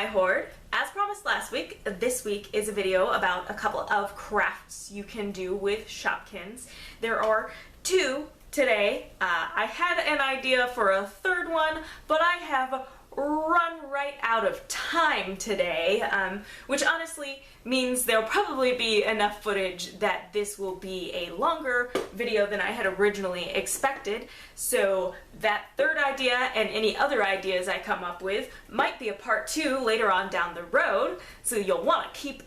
Hi Horde. As promised last week, this week is a video about a couple of crafts you can do with Shopkins. There are two today. I had an idea for a third one, but I have run right out of time today, which honestly means there'll probably be enough footage that this will be a longer video than I had originally expected. So that third idea and any other ideas I come up with might be a part 2 later on down the road, so you'll want to keep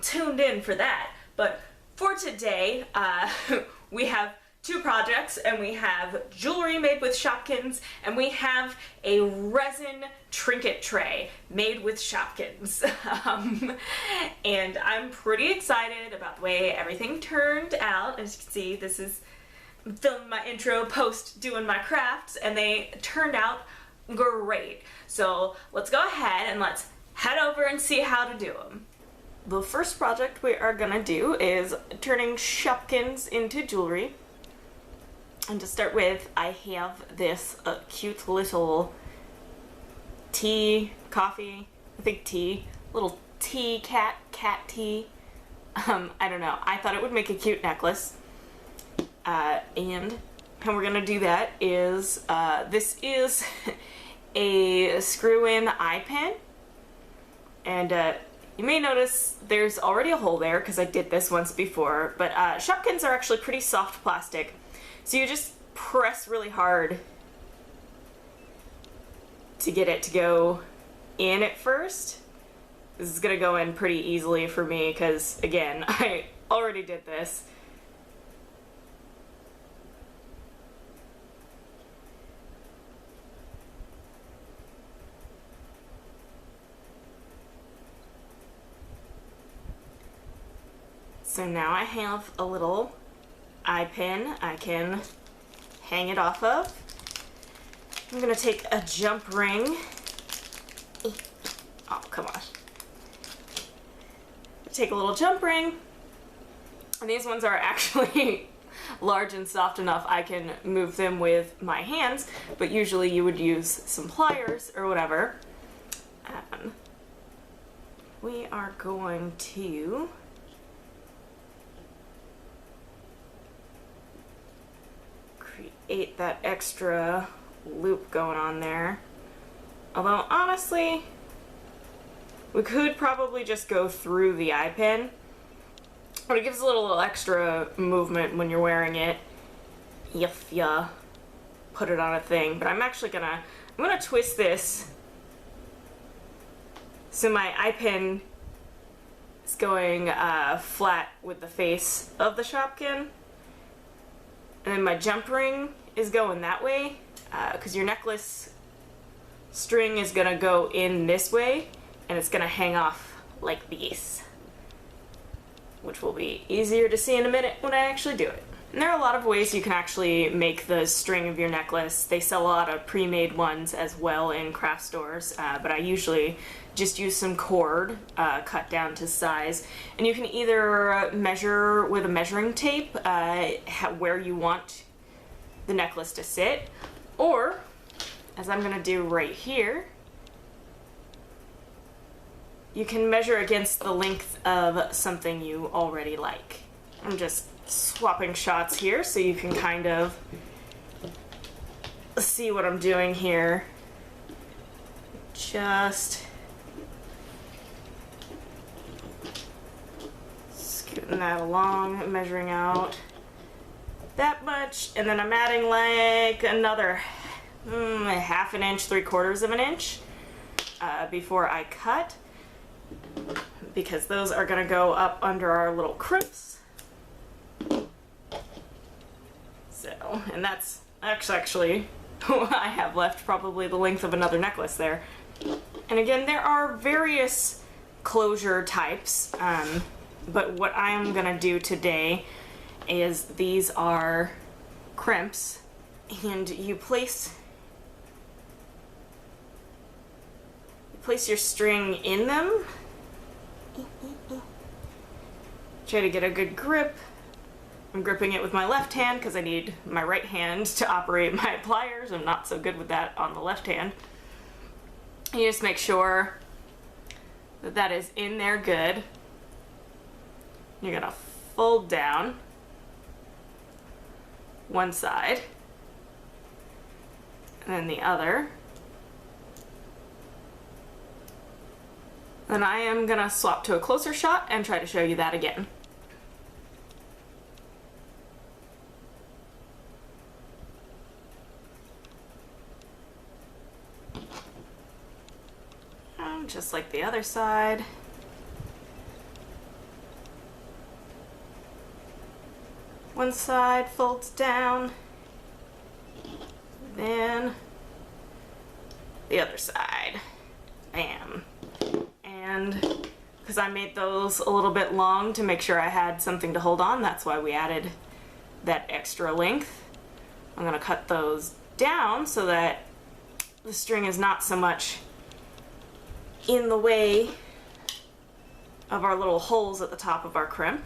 tuned in for that. But for today, we have two projects, and we have jewelry made with Shopkins, and we have a resin trinket tray made with Shopkins. And I'm pretty excited about the way everything turned out. As you can see, this is filming my intro post doing my crafts, and they turned out great. So let's go ahead and let's head over and see how to do them. The first project we are gonna do is turning Shopkins into jewelry. And to start with, I have this cute little tea, coffee, I think tea, little tea cat tea. I don't know. I thought it would make a cute necklace. And how we're gonna do that is, this is a screw-in eye pin. And you may notice there's already a hole there because I did this once before, but Shopkins are actually pretty soft plastic. So you just press really hard to get it to go in at first. This is gonna go in pretty easily for me because, again, I already did this. So now I have a little eye pin I can hang it off of. I'm gonna take a jump ring. Oh, come on. Take a little jump ring. And these ones are actually large and soft enough I can move them with my hands, but usually you would use some pliers or whatever. We are going to create that extra loop going on there. Although honestly, we could probably just go through the eye pin, but it gives a little extra movement when you're wearing it if you put it on a thing. But I'm gonna twist this so my eye pin is going flat with the face of the Shopkin. And then my jump ring is going that way, because your necklace string is gonna go in this way, and it's gonna hang off like this, which will be easier to see in a minute when I actually do it. And there are a lot of ways you can actually make the string of your necklace. They sell a lot of pre-made ones as well in craft stores, but I usually just use some cord cut down to size. And you can either measure with a measuring tape where you want the necklace to sit, or, as I'm gonna do right here, you can measure against the length of something you already like. I'm just swapping shots here so you can kind of see what I'm doing here. Just scooting that along, measuring out that much, and then I'm adding like another half an inch, 3/4 of an inch before I cut, because those are gonna go up under our little crimps. So, and that's actually what I have left, probably the length of another necklace there. And again, there are various closure types, but what I'm gonna do today is these are crimps, and you place your string in them. Try to get a good grip. I'm gripping it with my left hand because I need my right hand to operate my pliers. I'm not so good with that on the left hand. You just make sure that is in there good. You're gonna fold down one side and then the other. Then I am gonna swap to a closer shot and try to show you that again. And just like the other side. One side folds down, then the other side. Bam. And because I made those a little bit long to make sure I had something to hold on, that's why we added that extra length. I'm gonna cut those down so that the string is not so much in the way of our little holes at the top of our crimp.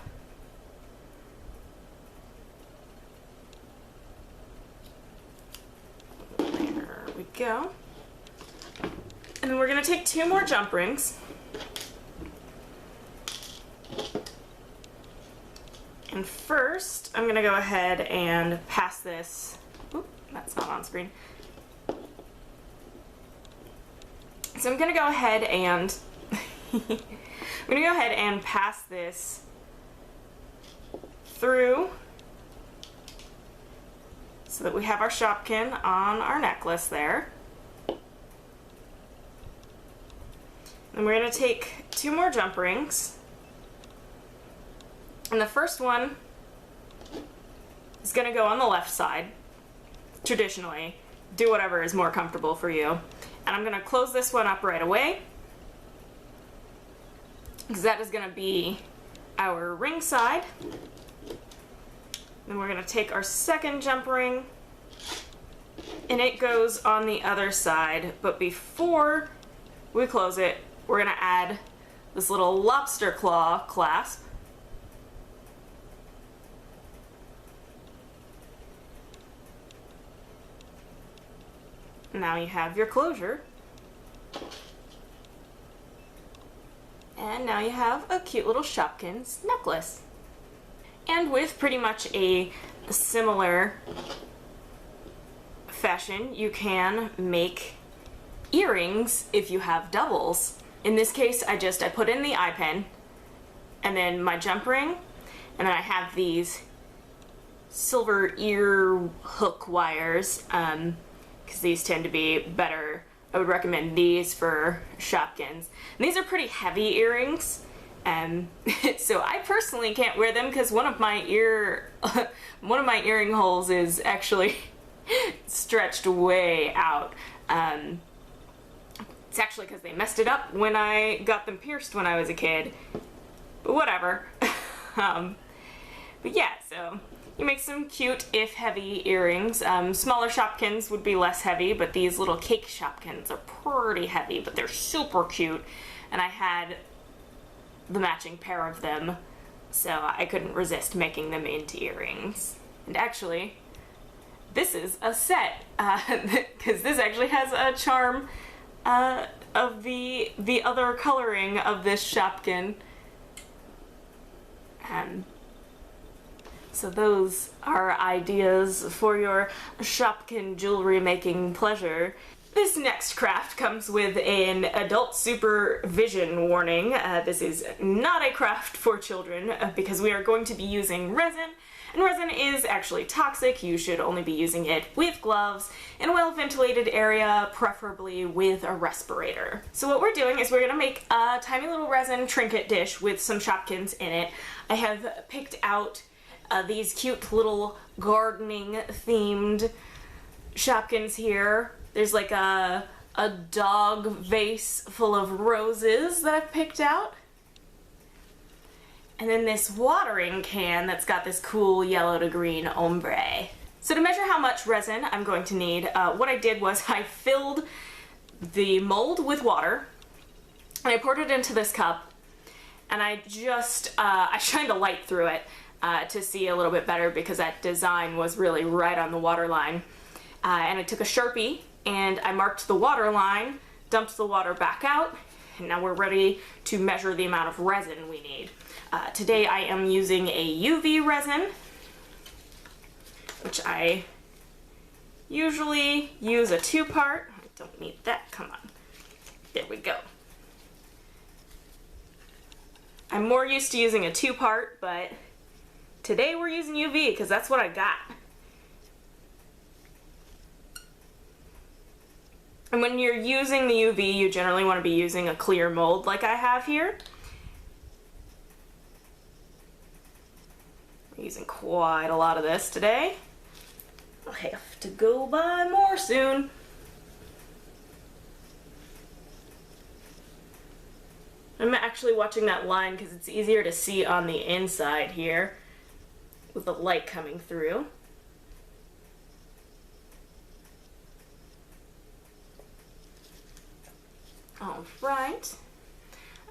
There we go. And then we're gonna take 2 more jump rings. And first, I'm gonna go ahead and pass this. Oop, that's not on screen. So I'm gonna go ahead and pass this through so that we have our Shopkin on our necklace there. And we're gonna take 2 more jump rings. And the first one is gonna go on the left side, traditionally. Do whatever is more comfortable for you. And I'm gonna close this one up right away, because that is gonna be our ring side. Then we're gonna take our second jump ring, and it goes on the other side. But before we close it, we're gonna add this little lobster claw clasp. Now you have your closure. And now you have a cute little Shopkins necklace. And with pretty much a similar fashion, you can make earrings if you have doubles. In this case, I put in the eye pin and then my jump ring, and then I have these silver ear hook wires, because these tend to be better. I would recommend these for Shopkins. And these are pretty heavy earrings, so I personally can't wear them because one of my earring holes is actually stretched way out. It's actually because they messed it up when I got them pierced when I was a kid, but whatever. But yeah, so you make some cute, if heavy, earrings. Smaller Shopkins would be less heavy, but these little cake Shopkins are pretty heavy, but they're super cute. And I had the matching pair of them, so I couldn't resist making them into earrings. And actually, this is a set, because this actually has a charm of the other coloring of this Shopkin. So those are ideas for your Shopkin jewelry making pleasure. This next craft comes with an adult supervision warning. This is not a craft for children because we are going to be using resin, and resin is actually toxic. You should only be using it with gloves in a well-ventilated area, preferably with a respirator. So what we're doing is we're gonna make a tiny little resin trinket dish with some Shopkins in it. I have picked out these cute little gardening themed Shopkins here. There's like a dog vase full of roses that I've picked out. And then this watering can that's got this cool yellow to green ombre. So to measure how much resin I'm going to need, what I did was I filled the mold with water and I poured it into this cup, and I shined a light through it to see a little bit better because that design was really right on the water line. And I took a Sharpie and I marked the water line, dumped the water back out, And now we're ready to measure the amount of resin we need. Today I am using a UV resin, which I usually use a 2-part. I don't need that, come on. There we go. I'm more used to using a 2-part, but today we're using UV because that's what I got. And when you're using the UV, you generally want to be using a clear mold like I have here. I'm using quite a lot of this today. I'll have to go buy more soon. I'm actually watching that line because it's easier to see on the inside here with the light coming through. All right,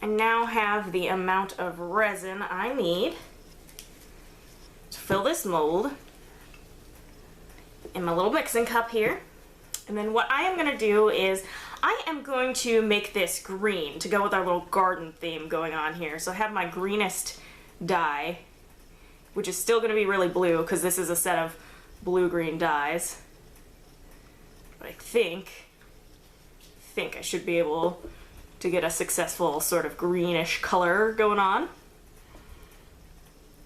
I now have the amount of resin I need to fill this mold in my little mixing cup here. And then what I am going to do is I am going to make this green to go with our little garden theme going on here. So I have my greenest dye, which is still going to be really blue because this is a set of blue-green dyes. But I think I should be able to get a successful sort of greenish color going on.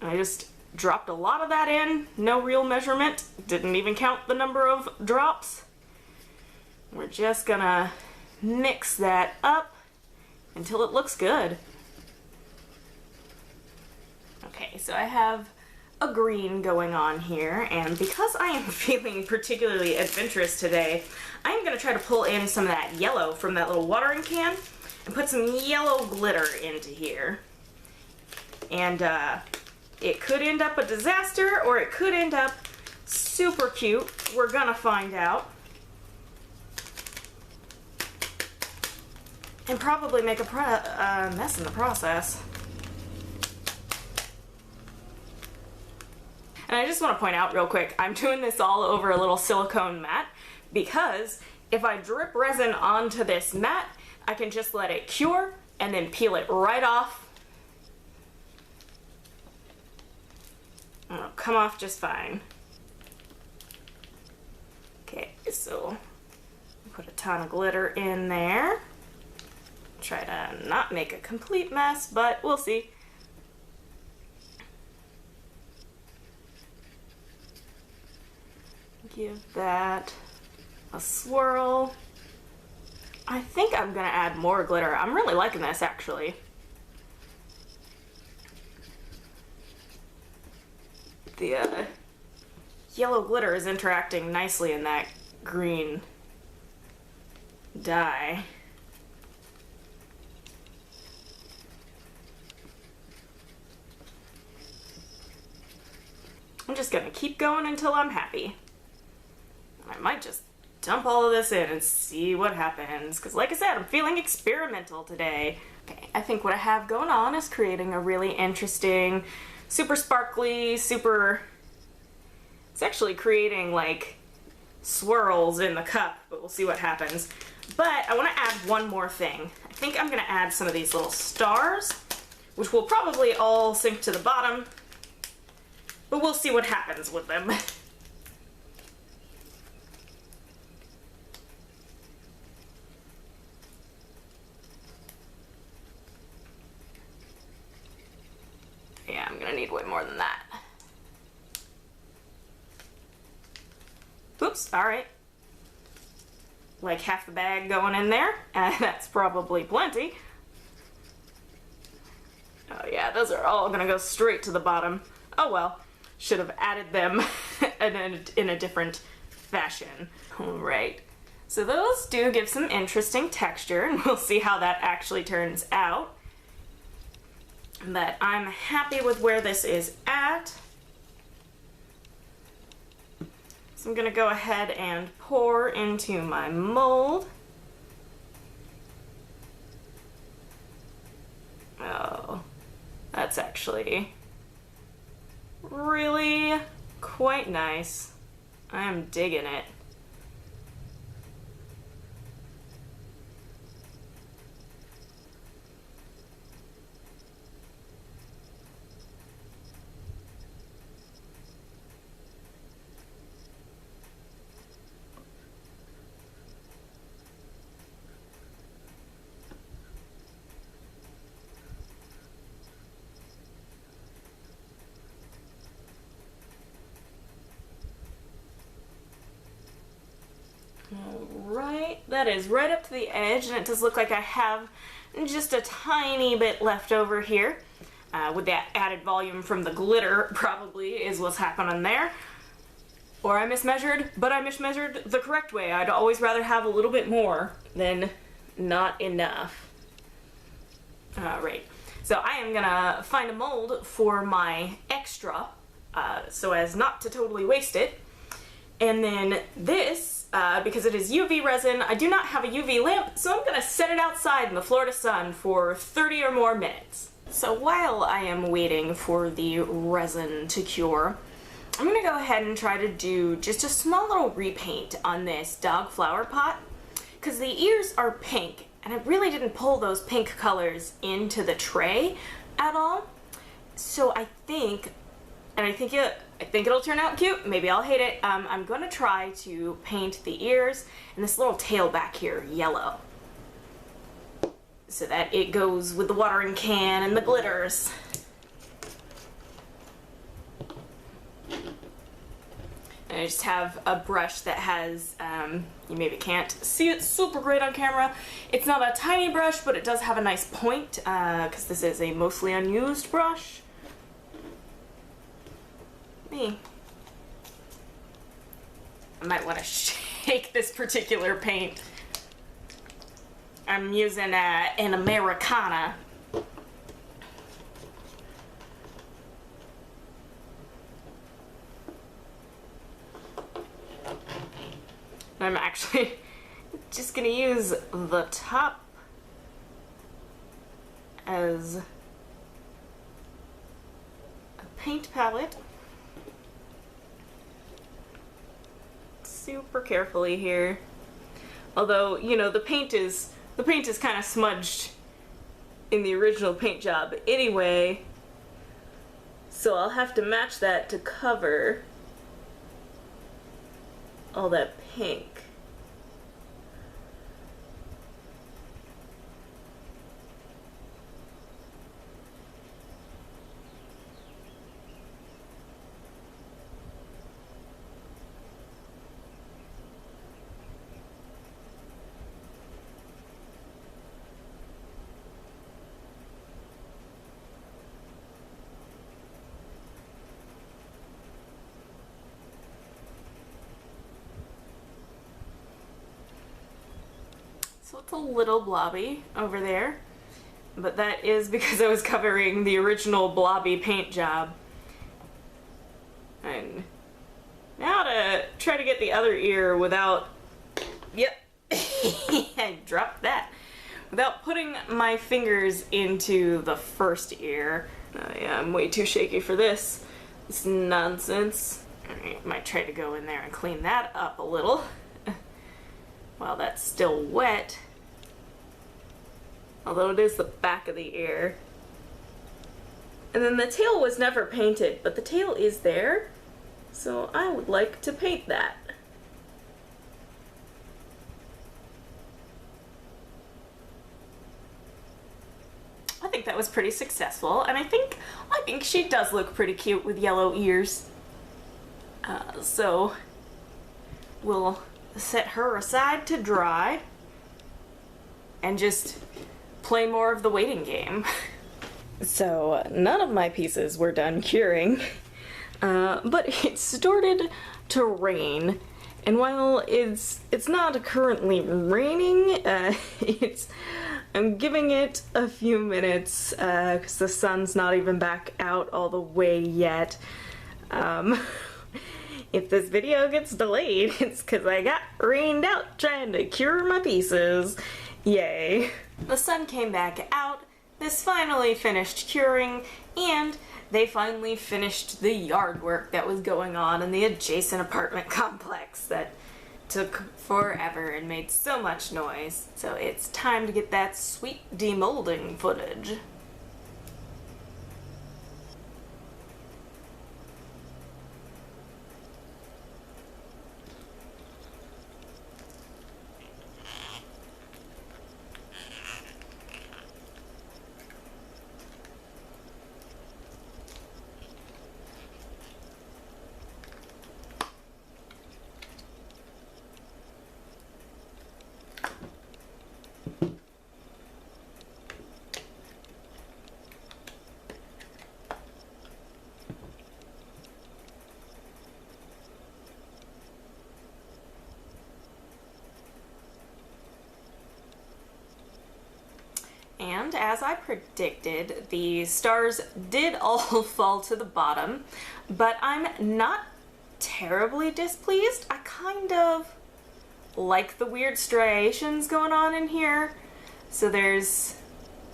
And I just dropped a lot of that in, no real measurement, didn't even count the number of drops. We're just gonna mix that up until it looks good. Okay, so I have a green going on here, and because I am feeling particularly adventurous today, I'm gonna try to pull in some of that yellow from that little watering can and put some yellow glitter into here. And it could end up a disaster, or it could end up super cute. We're gonna find out. And probably make a mess in the process. And I just want to point out real quick, I'm doing this all over a little silicone mat because if I drip resin onto this mat, I can just let it cure and then peel it right off. And it'll come off just fine. Okay, so put a ton of glitter in there. Try to not make a complete mess, but we'll see. Give that a swirl. I think I'm gonna add more glitter. I'm really liking this actually. The yellow glitter is interacting nicely in that green dye. I'm just gonna keep going until I'm happy. I might just dump all of this in and see what happens, because like I said, I'm feeling experimental today. Okay, I think what I have going on is creating a really interesting, super sparkly, it's actually creating like swirls in the cup, but we'll see what happens. But I want to add one more thing. I think I'm gonna add some of these little stars, which will probably all sink to the bottom, but we'll see what happens with them. Yeah, I'm gonna need way more than that. Oops, alright. Like half the bag going in there, and that's probably plenty. Oh yeah, those are all gonna go straight to the bottom. Oh well, should have added them in a different fashion. Alright, so those do give some interesting texture, and we'll see how that actually turns out. But I'm happy with where this is at. So I'm gonna go ahead and pour into my mold. Oh, that's actually really quite nice. I am digging it. that is right up to the edge, and it does look like I have just a tiny bit left over here. With that added volume from the glitter, probably is what's happening there. Or I mismeasured, but I mismeasured the correct way. I'd always rather have a little bit more than not enough. Alright, so I am gonna find a mold for my extra, so as not to totally waste it. And then this, because it is UV resin, I do not have a UV lamp, so I'm gonna set it outside in the Florida sun for 30 or more minutes. So while I am waiting for the resin to cure, I'm gonna go ahead and try to do just a small little repaint on this dog flower pot, because the ears are pink, and I really didn't pull those pink colors into the tray at all. So I think it'll turn out cute. Maybe I'll hate it. I'm gonna try to paint the ears and this little tail back here yellow, so that it goes with the watering can and the glitters. And I just have a brush that has, you maybe can't see it super great on camera. It's not a tiny brush, but it does have a nice point, because this is a mostly unused brush. I might want to shake this particular paint. I'm using an Americana. I'm actually just gonna use the top as a paint palette. Super carefully here. Although, you know, the paint is kind of smudged in the original paint job anyway, so I'll have to match that to cover all that pink. So it's a little blobby over there, but that is because I was covering the original blobby paint job. And now to try to get the other ear without, yep, I dropped that, without putting my fingers into the first ear. Yeah, I'm way too shaky for this. It's nonsense. I might try to go in there and clean that up a little while that's still wet. Although it is the back of the ear. And then the tail was never painted, but the tail is there, so I would like to paint that. I think that was pretty successful, and I think she does look pretty cute with yellow ears. So we'll set her aside to dry and just play more of the waiting game. So none of my pieces were done curing, but it started to rain, and while it's not currently raining, I'm giving it a few minutes because the sun's not even back out all the way yet. If this video gets delayed, it's because I got rained out trying to cure my pieces. Yay. The sun came back out, this finally finished curing, and they finally finished the yard work that was going on in the adjacent apartment complex that took forever and made so much noise. So it's time to get that sweet demolding footage. And as I predicted, the stars did all fall to the bottom, but I'm not terribly displeased. I kind of like the weird striations going on in here. So there's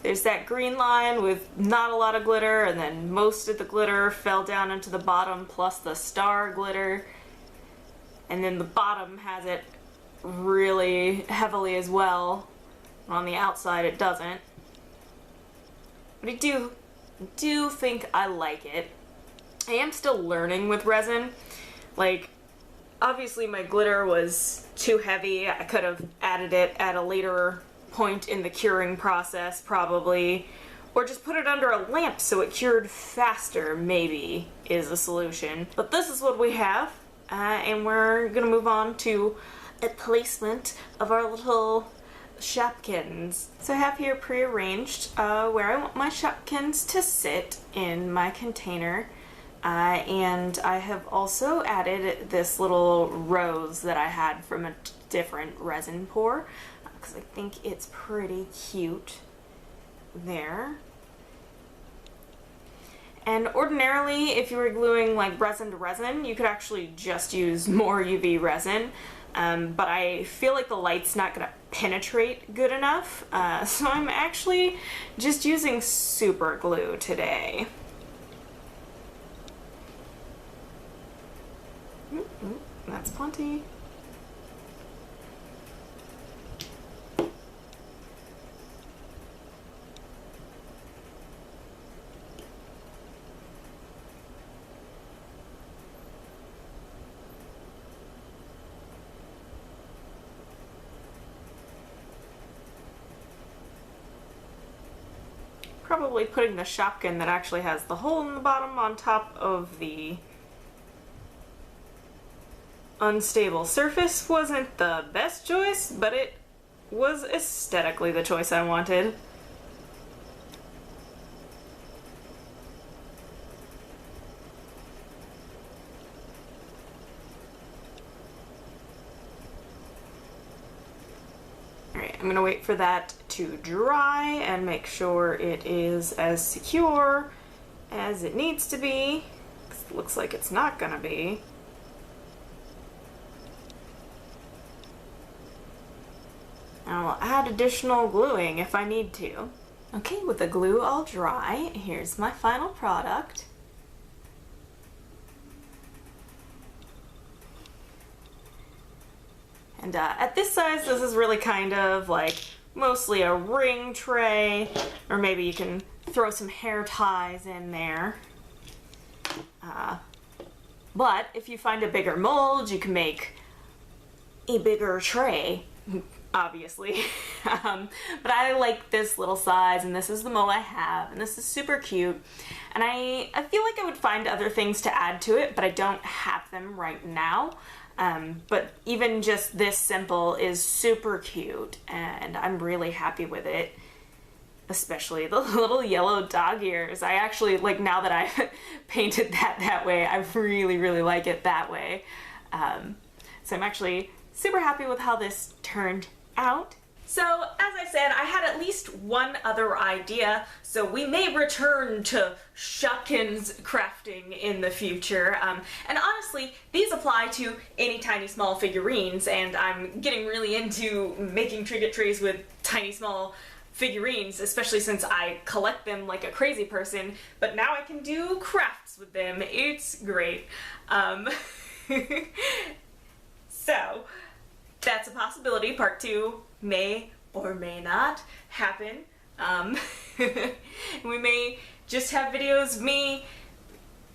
that green line with not a lot of glitter, and then most of the glitter fell down into the bottom plus the star glitter. And then the bottom has it really heavily as well. On the outside it doesn't. But I do think I like it. I am still learning with resin. Like, obviously my glitter was too heavy. I could have added it at a later point in the curing process, probably. Or just put it under a lamp so it cured faster, maybe, is a solution. But this is what we have, and we're gonna move on to a placement of our little Shopkins. So I have here prearranged where I want my Shopkins to sit in my container. And I have also added this little rose that I had from a different resin pour, because I think it's pretty cute there. And ordinarily, if you were gluing like resin to resin, you could actually just use more UV resin, but I feel like the light's not gonna penetrate good enough, so I'm actually just using super glue today. That's plenty. Probably putting the Shopkin that actually has the hole in the bottom on top of the unstable surface wasn't the best choice, but it was aesthetically the choice I wanted. Alright, I'm gonna wait for that to dry and make sure it is as secure as it needs to be, 'cause it looks like it's not gonna be. I'll add additional gluing if I need to. Okay, with the glue all dry, here's my final product. And at this size, this is really kind of like mostly a ring tray, or maybe you can throw some hair ties in there. But if you find a bigger mold, you can make a bigger tray. Obviously. But I like this little size, and this is the mold I have, and this is super cute. And I feel like I would find other things to add to it, but I don't have them right now. But even just this simple is super cute, and I'm really happy with it. Especially the little yellow dog ears. I actually, like, now that I've painted that way, I really, really like it that way. So I'm actually super happy with how this turned out. So, as I said, I had at least one other idea, so we may return to Shopkins crafting in the future. And honestly, these apply to any tiny small figurines, and I'm getting really into making Trinket trays with tiny small figurines, especially since I collect them like a crazy person, but now I can do crafts with them. It's great. So, that's a possibility. Part 2 may or may not happen. We may just have videos of me.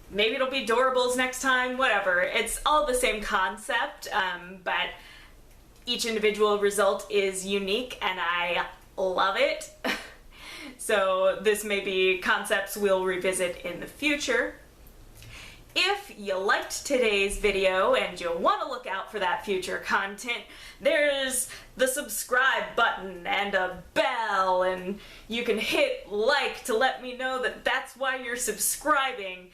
Maybe it'll be Doorables next time, whatever. It's all the same concept, but each individual result is unique, and I love it. So this may be concepts we'll revisit in the future. If you liked today's video and you want to look out for that future content, there's the subscribe button and a bell, and you can hit like to let me know that that's why you're subscribing.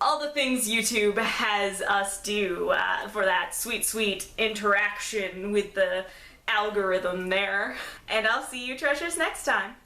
All the things YouTube has us do for that sweet, sweet interaction with the algorithm there. And I'll see you treasures next time.